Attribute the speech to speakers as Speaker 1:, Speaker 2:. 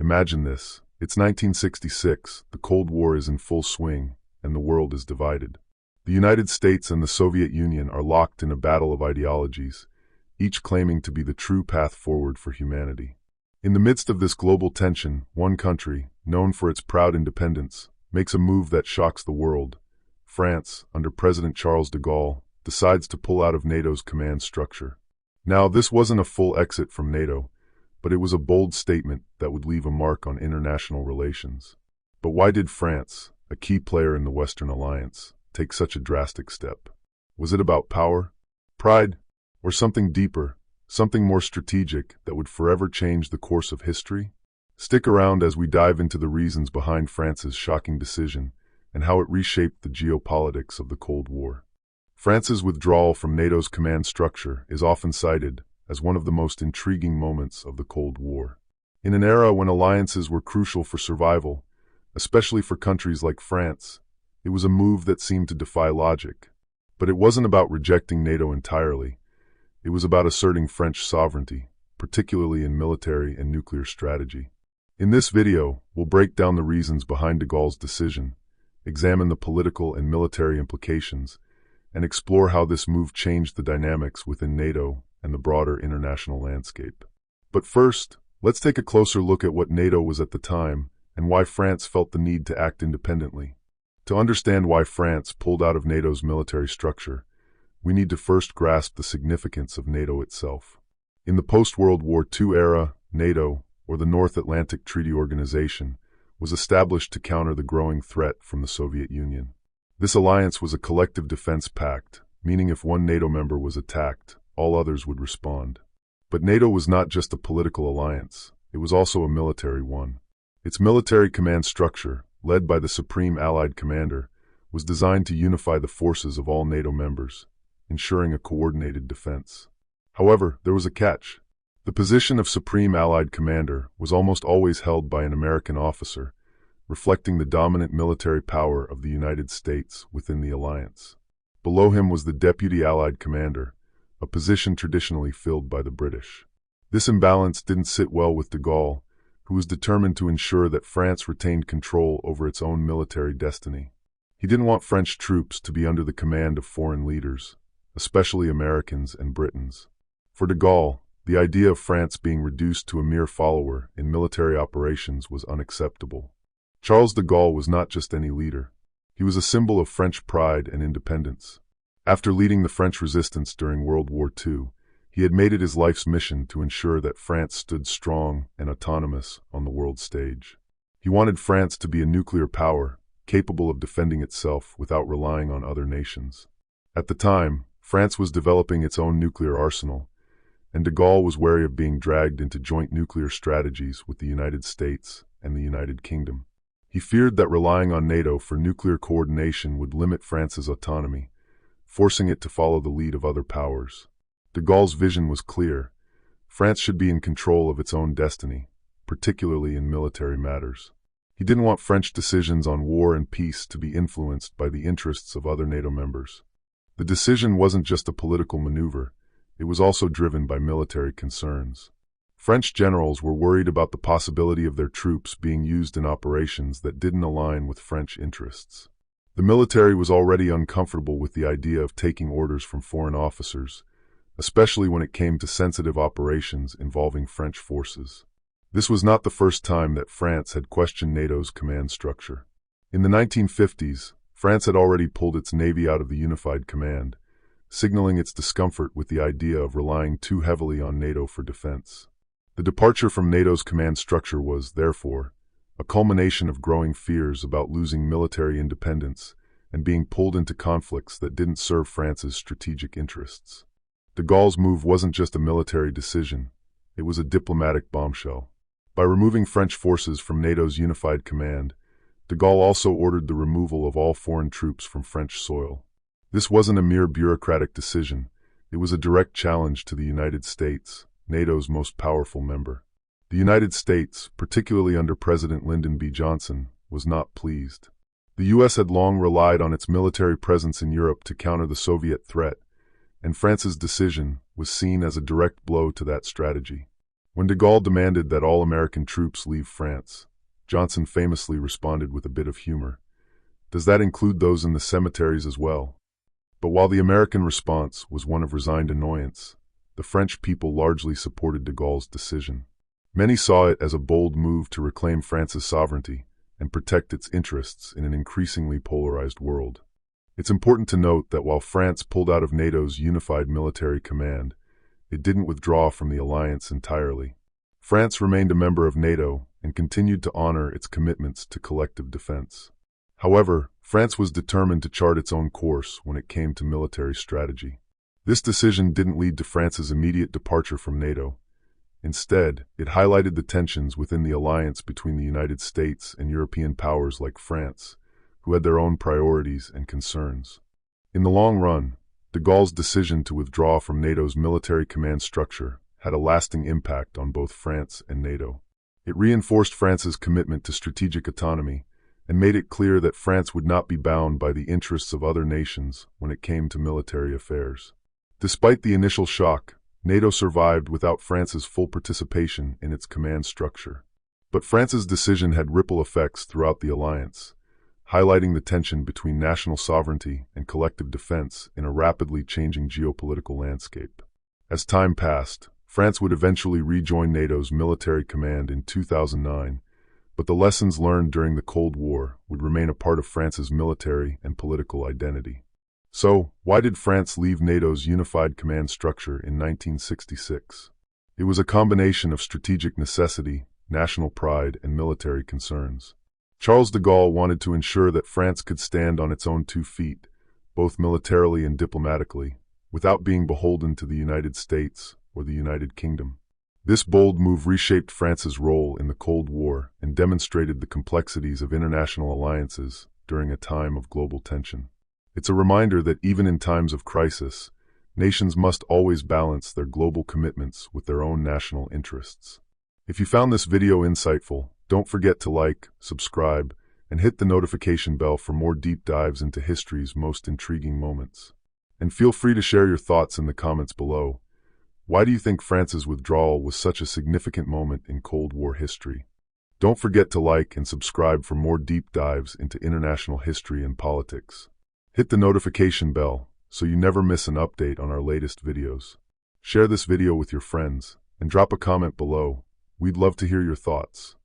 Speaker 1: Imagine this. It's 1966, the Cold War is in full swing, and the world is divided. The United States and the Soviet Union are locked in a battle of ideologies, each claiming to be the true path forward for humanity. In the midst of this global tension, one country, known for its proud independence, makes a move that shocks the world. France, under President Charles de Gaulle, decides to pull out of NATO's command structure. Now, this wasn't a full exit from NATO, but it was a bold statement that would leave a mark on international relations. But why did France, a key player in the Western alliance, take such a drastic step? Was it about power, pride, or something deeper, something more strategic that would forever change the course of history? Stick around as we dive into the reasons behind France's shocking decision and how it reshaped the geopolitics of the Cold War. France's withdrawal from NATO's command structure is often cited as one of the most intriguing moments of the Cold War. In an era when alliances were crucial for survival, especially for countries like France, it was a move that seemed to defy logic. But it wasn't about rejecting NATO entirely. It was about asserting French sovereignty, particularly in military and nuclear strategy. In this video, we'll break down the reasons behind de Gaulle's decision, examine the political and military implications, and explore how this move changed the dynamics within NATO and the broader international landscape. But first, let's take a closer look at what NATO was at the time and why France felt the need to act independently. To understand why France pulled out of NATO's military structure, we need to first grasp the significance of NATO itself. In the post-World War II era, NATO, or the North Atlantic Treaty Organization, was established to counter the growing threat from the Soviet Union. This alliance was a collective defense pact, meaning if one NATO member was attacked, all others would respond. But NATO was not just a political alliance, it was also a military one. Its military command structure, led by the Supreme Allied Commander, was designed to unify the forces of all NATO members, ensuring a coordinated defense. However, there was a catch. The position of Supreme Allied Commander was almost always held by an American officer, reflecting the dominant military power of the United States within the alliance. Below him was the Deputy Allied Commander, a position traditionally filled by the British. This imbalance didn't sit well with de Gaulle, who was determined to ensure that France retained control over its own military destiny. He didn't want French troops to be under the command of foreign leaders, especially Americans and Britons. For de Gaulle, the idea of France being reduced to a mere follower in military operations was unacceptable. Charles de Gaulle was not just any leader. He was a symbol of French pride and independence. After leading the French resistance during World War II, he had made it his life's mission to ensure that France stood strong and autonomous on the world stage. He wanted France to be a nuclear power, capable of defending itself without relying on other nations. At the time, France was developing its own nuclear arsenal, and de Gaulle was wary of being dragged into joint nuclear strategies with the United States and the United Kingdom. He feared that relying on NATO for nuclear coordination would limit France's autonomy, forcing it to follow the lead of other powers. De Gaulle's vision was clear. France should be in control of its own destiny, particularly in military matters. He didn't want French decisions on war and peace to be influenced by the interests of other NATO members. The decision wasn't just a political maneuver, it was also driven by military concerns. French generals were worried about the possibility of their troops being used in operations that didn't align with French interests. The military was already uncomfortable with the idea of taking orders from foreign officers, especially when it came to sensitive operations involving French forces. This was not the first time that France had questioned NATO's command structure. In the 1950s, France had already pulled its navy out of the unified command, signaling its discomfort with the idea of relying too heavily on NATO for defense. The departure from NATO's command structure was, therefore, a culmination of growing fears about losing military independence and being pulled into conflicts that didn't serve France's strategic interests. De Gaulle's move wasn't just a military decision, it was a diplomatic bombshell. By removing French forces from NATO's unified command, de Gaulle also ordered the removal of all foreign troops from French soil. This wasn't a mere bureaucratic decision, it was a direct challenge to the United States, NATO's most powerful member. The United States, particularly under President Lyndon B. Johnson, was not pleased. The U.S. had long relied on its military presence in Europe to counter the Soviet threat, and France's decision was seen as a direct blow to that strategy. When de Gaulle demanded that all American troops leave France, Johnson famously responded with a bit of humor. Does that include those in the cemeteries as well? But while the American response was one of resigned annoyance, the French people largely supported de Gaulle's decision. Many saw it as a bold move to reclaim France's sovereignty and protect its interests in an increasingly polarized world. It's important to note that while France pulled out of NATO's unified military command, it didn't withdraw from the alliance entirely. France remained a member of NATO and continued to honor its commitments to collective defense. However, France was determined to chart its own course when it came to military strategy. This decision didn't lead to France's immediate departure from NATO. Instead, it highlighted the tensions within the alliance between the United States and European powers like France, who had their own priorities and concerns. In the long run, de Gaulle's decision to withdraw from NATO's military command structure had a lasting impact on both France and NATO. It reinforced France's commitment to strategic autonomy and made it clear that France would not be bound by the interests of other nations when it came to military affairs. Despite the initial shock, NATO survived without France's full participation in its command structure. But France's decision had ripple effects throughout the alliance, highlighting the tension between national sovereignty and collective defense in a rapidly changing geopolitical landscape. As time passed, France would eventually rejoin NATO's military command in 2009, but the lessons learned during the Cold War would remain a part of France's military and political identity. So, why did France leave NATO's unified command structure in 1966? It was a combination of strategic necessity, national pride, and military concerns. Charles de Gaulle wanted to ensure that France could stand on its own 2 feet, both militarily and diplomatically, without being beholden to the United States or the United Kingdom. This bold move reshaped France's role in the Cold War and demonstrated the complexities of international alliances during a time of global tension. It's a reminder that even in times of crisis, nations must always balance their global commitments with their own national interests. If you found this video insightful, don't forget to like, subscribe, and hit the notification bell for more deep dives into history's most intriguing moments. And feel free to share your thoughts in the comments below. Why do you think France's withdrawal was such a significant moment in Cold War history? Don't forget to like and subscribe for more deep dives into international history and politics. Hit the notification bell so you never miss an update on our latest videos. Share this video with your friends and drop a comment below. We'd love to hear your thoughts.